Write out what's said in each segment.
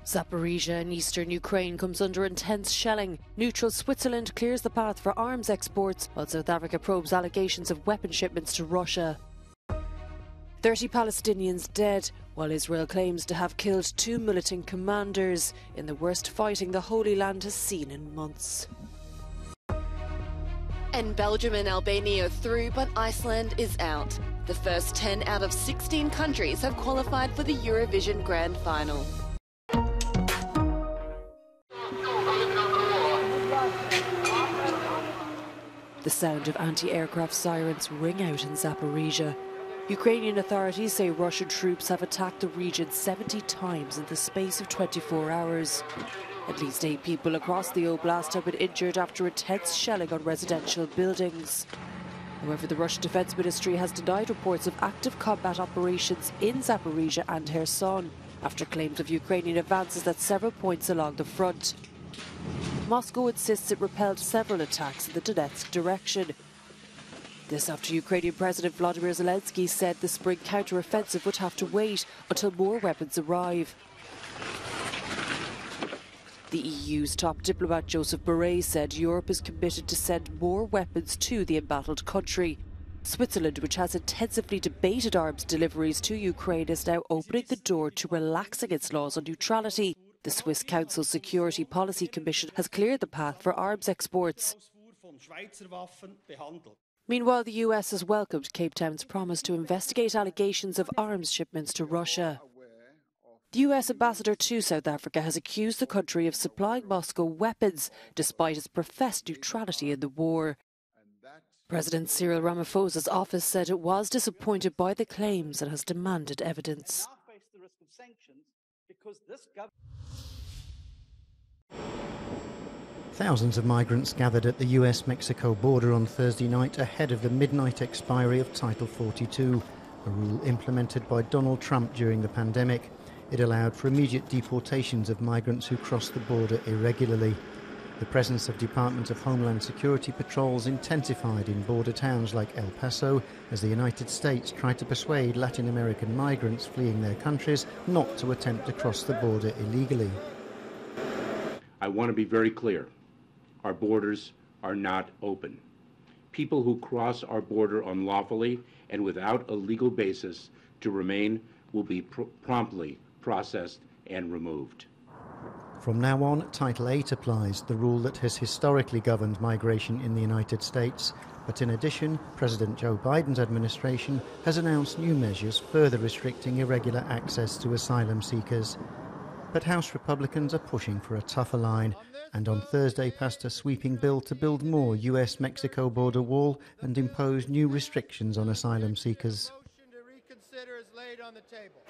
Zaporizhia in eastern Ukraine comes under intense shelling. Neutral Switzerland clears the path for arms exports, while South Africa probes allegations of weapon shipments to Russia. 30 Palestinians dead, while Israel claims to have killed 2 militant commanders in the worst fighting the Holy Land has seen in months. And Belgium and Albania are through, but Iceland is out. The first 10 out of 16 countries have qualified for the Eurovision Grand Final. The sound of anti-aircraft sirens ring out in Zaporizhia. Ukrainian authorities say Russian troops have attacked the region 70 times in the space of 24 hours. At least 8 people across the oblast have been injured after intense shelling on residential buildings. However, the Russian Defense Ministry has denied reports of active combat operations in Zaporizhia and Kherson, after claims of Ukrainian advances at several points along the front. Moscow insists it repelled several attacks in the Donetsk direction. This after Ukrainian President Volodymyr Zelensky said the spring counter-offensive would have to wait until more weapons arrive. The EU's top diplomat Joseph Borrell said Europe is committed to send more weapons to the embattled country. Switzerland, which has intensively debated arms deliveries to Ukraine, is now opening the door to relaxing its laws on neutrality. The Swiss Council Security Policy Commission has cleared the path for arms exports. Meanwhile, the US has welcomed Cape Town's promise to investigate allegations of arms shipments to Russia. The US ambassador to South Africa has accused the country of supplying Moscow weapons, despite its professed neutrality in the war. President Cyril Ramaphosa's office said it was disappointed by the claims and has demanded evidence. Thousands of migrants gathered at the US-Mexico border on Thursday night ahead of the midnight expiry of Title 42, a rule implemented by Donald Trump during the pandemic. It allowed for immediate deportations of migrants who crossed the border irregularly. The presence of Department of Homeland Security patrols intensified in border towns like El Paso as the United States tried to persuade Latin American migrants fleeing their countries not to attempt to cross the border illegally. I want to be very clear. Our borders are not open. People who cross our border unlawfully and without a legal basis to remain will be promptly processed and removed. From now on, Title 8 applies, the rule that has historically governed migration in the United States. But in addition, President Joe Biden's administration has announced new measures further restricting irregular access to asylum seekers. But House Republicans are pushing for a tougher line, and on Thursday passed a sweeping bill to build more US-Mexico border wall and impose new restrictions on asylum seekers. Motion to reconsider is laid on the table.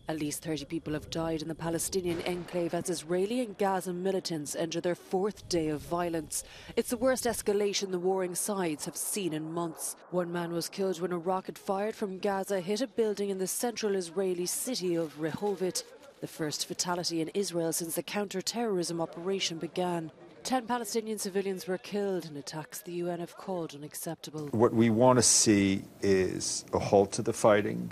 At least 30 people have died in the Palestinian enclave as Israeli and Gaza militants enter their 4th day of violence. It's the worst escalation the warring sides have seen in months. 1 man was killed when a rocket fired from Gaza hit a building in the central Israeli city of Rehovot, the first fatality in Israel since the counter-terrorism operation began. 10 Palestinian civilians were killed in attacks the UN have called unacceptable. What we want to see is a halt to the fighting.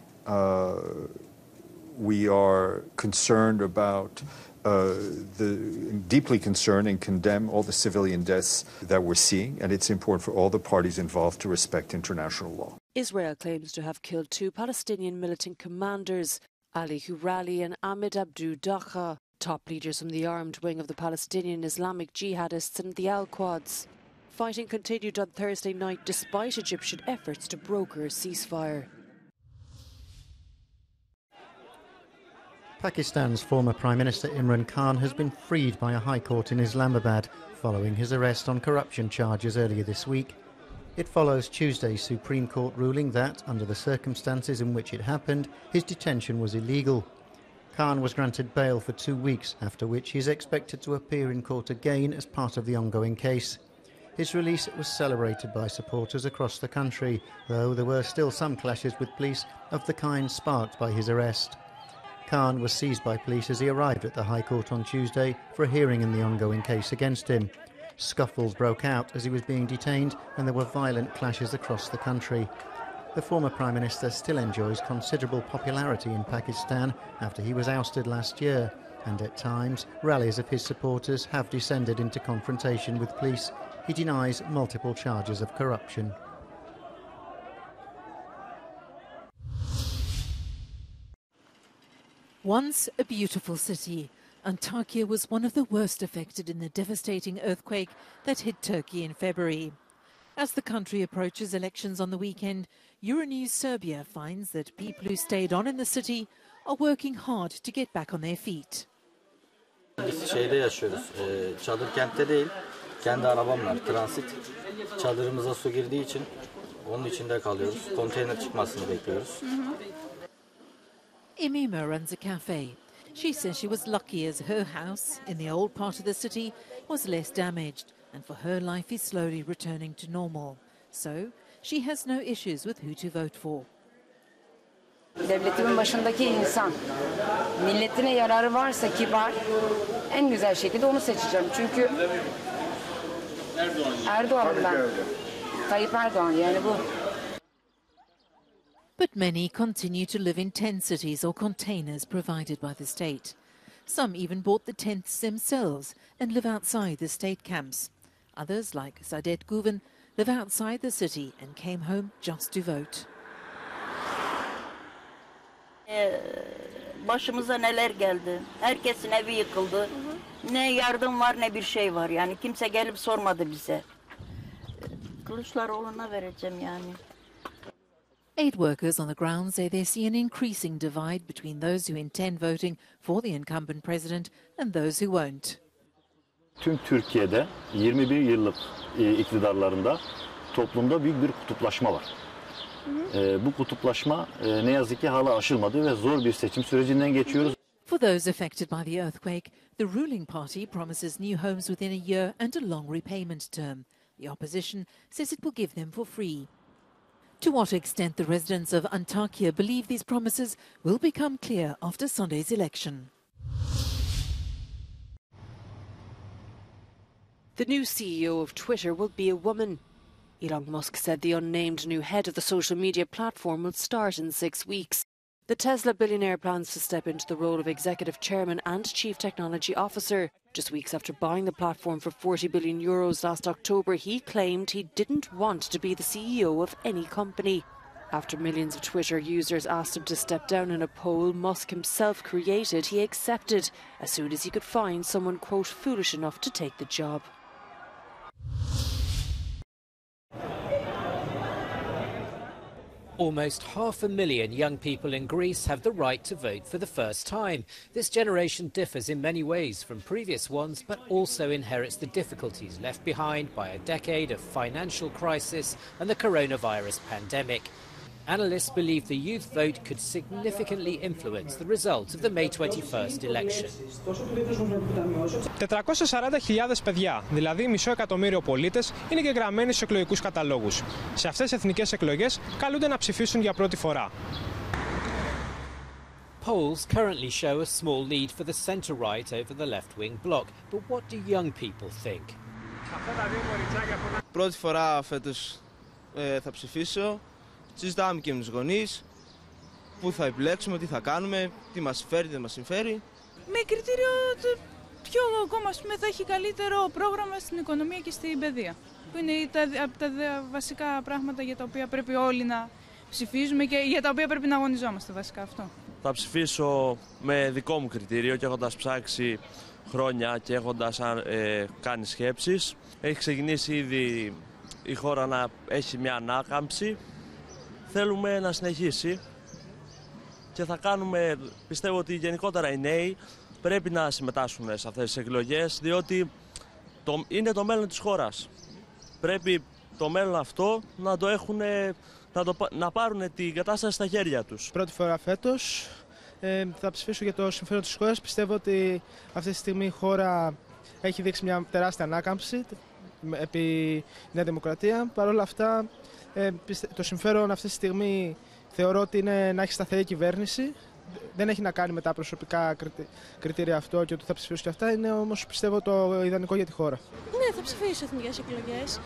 We are concerned about, deeply concerned and condemn all the civilian deaths that we're seeing, and it's important for all the parties involved to respect international law. Israel claims to have killed 2 Palestinian militant commanders, Ali Hurali and Ahmed Abdu Dacha, top leaders from the armed wing of the Palestinian Islamic jihadists and the Al-Quds. Fighting continued on Thursday night despite Egyptian efforts to broker a ceasefire. Pakistan's former Prime Minister Imran Khan has been freed by a high court in Islamabad following his arrest on corruption charges earlier this week. It follows Tuesday's Supreme Court ruling that, under the circumstances in which it happened, his detention was illegal. Khan was granted bail for 2 weeks, after which he is expected to appear in court again as part of the ongoing case. His release was celebrated by supporters across the country, though there were still some clashes with police of the kind sparked by his arrest. Khan was seized by police as he arrived at the High Court on Tuesday for a hearing in the ongoing case against him. Scuffles broke out as he was being detained and there were violent clashes across the country. The former Prime Minister still enjoys considerable popularity in Pakistan after he was ousted last year, and at times rallies of his supporters have descended into confrontation with police. He denies multiple charges of corruption. Once a beautiful city, Antakya was one of the worst affected in the devastating earthquake that hit Turkey in February. As the country approaches elections on the weekend, Euronews Serbia finds that people who stayed on in the city are working hard to get back on their feet. Biz şeyde yaşıyoruz, çadır kentte değil, kendi arabam var, transit. Çadırımıza su girdiği için onun içinde kalıyoruz, konteyner çıkmasını bekliyoruz. Emima runs a cafe. She says she was lucky as her house in the old part of the city was less damaged, and for her life is slowly returning to normal. So she has no issues with who to vote for. Devletimin başındaki insan, milletine yararı varsa kibar, en güzel şekilde onu seçeceğim. Çünkü Erdoğan ben, Tayyip Erdoğan yani bu. But many continue to live in tent cities or containers provided by the state. Some even bought the tents themselves and live outside the state camps. Others, like Saadet Guven, live outside the city and came home just to vote. Başımıza neler geldi. Herkesin evi yıkıldı. Ne yardım var ne bir şey var. Yani kimse gelip sormadı bize. Kılıçdaroğlu'na vereceğim yani. Aid workers on the ground say they see an increasing divide between those who intend voting for the incumbent president and those who won't. Tüm Türkiye'de 21 yıllık iktidarlarında toplumda büyük bir kutuplaşma var. Bu kutuplaşma ne yazık ki hala aşılmadı ve zor bir seçim sürecinden geçiyoruz. For those affected by the earthquake, the ruling party promises new homes within a year and a long repayment term. The opposition says it will give them for free. To what extent the residents of Antakya believe these promises will become clear after Sunday's election. The new CEO of Twitter will be a woman. Elon Musk said the unnamed new head of the social media platform will start in 6 weeks. The Tesla billionaire plans to step into the role of executive chairman and chief technology officer. Just weeks after buying the platform for €40 billion last October, he claimed he didn't want to be the CEO of any company. After millions of Twitter users asked him to step down in a poll Musk himself created, he accepted as soon as he could find someone, quote, foolish enough to take the job. Almost 500,000 young people in Greece have the right to vote for the first time. This generation differs in many ways from previous ones, but also inherits the difficulties left behind by a decade of financial crisis and the coronavirus pandemic. Analysts believe the youth vote could significantly influence the results of the May 21st election. 440.000 παιδιά, δηλαδή μισό εκατομμύριο πολίτες, είναι εγγεγραμμένοι στους εκλογικούς καταλόγους. Σε αυτές τις εθνικές εκλογές καλούνται να ψηφίσουν για πρώτη φορά. Polls currently show a small lead for the centre-right over the left-wing bloc, but what do young people think? Πρώτη φορά φέτος θα ψηφίσω. Συζητάμε και με τους γονείς, πού θα επιλέξουμε, τι θα κάνουμε, τι μας συμφέρει, τι δεν μας συμφέρει. Με κριτήριο ποιο κόμμα θα έχει καλύτερο πρόγραμμα στην οικονομία και στην παιδεία. Που είναι από τα βασικά πράγματα για τα οποία πρέπει όλοι να ψηφίζουμε και για τα οποία πρέπει να αγωνιζόμαστε βασικά αυτό. Θα ψηφίσω με δικό μου κριτήριο και έχοντας ψάξει χρόνια και έχοντας κάνει σκέψεις. Έχει ξεκινήσει ήδη η χώρα να έχει μια ανάκαμψη. Θέλουμε να συνεχίσει και θα κάνουμε, πιστεύω ότι γενικότερα οι νέοι πρέπει να συμμετάσχουν σε αυτές τις εκλογές, διότι είναι το μέλλον της χώρας. Πρέπει το μέλλον αυτό να το έχουν, να πάρουν την κατάσταση στα χέρια τους. Πρώτη φορά φέτος θα ψηφίσω για το συμφέρον της χώρας. Πιστεύω ότι αυτή τη στιγμή η χώρα έχει δείξει μια τεράστια ανάκαμψη επί Νέα Δημοκρατία. Παρ' όλα αυτά, το συμφέρον αυτή τη στιγμή θεωρώ ότι είναι να έχει σταθερή κυβέρνηση. Δεν έχει να κάνει με τα προσωπικά κριτήρια αυτό και ότι θα ψηφίσω και αυτά. Είναι όμως πιστεύω το ιδανικό για τη χώρα. Ναι, θα ψηφίσω εθνικές εκλογές.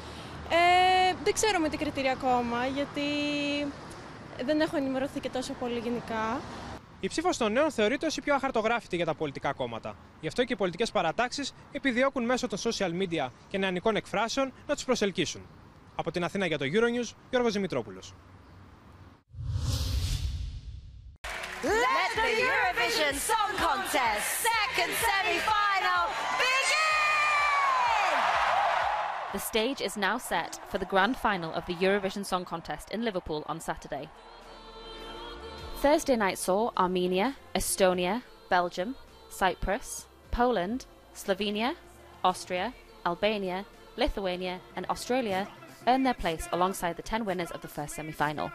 Δεν ξέρω με τι κριτήρια ακόμα, γιατί δεν έχω ενημερωθεί και τόσο πολύ γενικά. Η ψήφος των νέων θεωρείται ως η πιο αχαρτογράφητη για τα πολιτικά κόμματα. Γι' αυτό και οι πολιτικές παρατάξεις επιδιώκουν μέσω των social media και νεανικών εκφράσεων να τους προσελκύσουν. Από την Αθήνα για το Euronews, Γιώργος Δημητρόπουλος. Let the Eurovision Song Contest second semi-final begin! The stage is now set for the grand final of the Eurovision Song Contest in Liverpool on Saturday. Thursday night saw Armenia, Estonia, Belgium, Cyprus, Poland, Slovenia, Austria, Albania, Lithuania and Australia earn their place alongside the 10 winners of the first semi-final.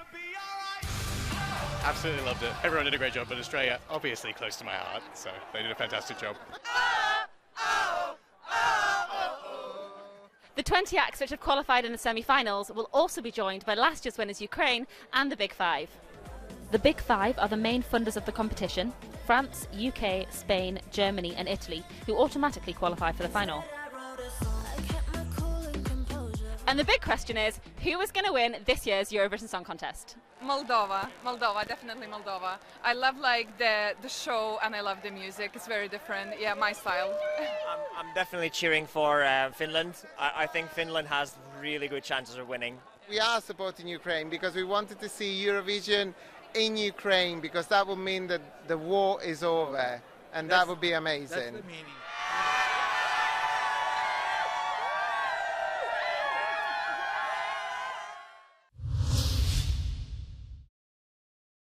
Absolutely loved it. Everyone did a great job, but Australia, obviously close to my heart, so they did a fantastic job. The 20 acts which have qualified in the semi-finals will also be joined by last year's winners Ukraine and the Big Five. The Big Five are the main funders of the competition: France, UK, Spain, Germany and Italy, who automatically qualify for the final. And the big question is, who is going to win this year's Eurovision Song Contest? Moldova, definitely Moldova. I love like the show and I love the music. It's very different. Yeah, my style. I'm definitely cheering for Finland. I think Finland has really good chances of winning. We are supporting Ukraine because we wanted to see Eurovision in Ukraine because that would mean that the war is over and that would be amazing. That's the meaning.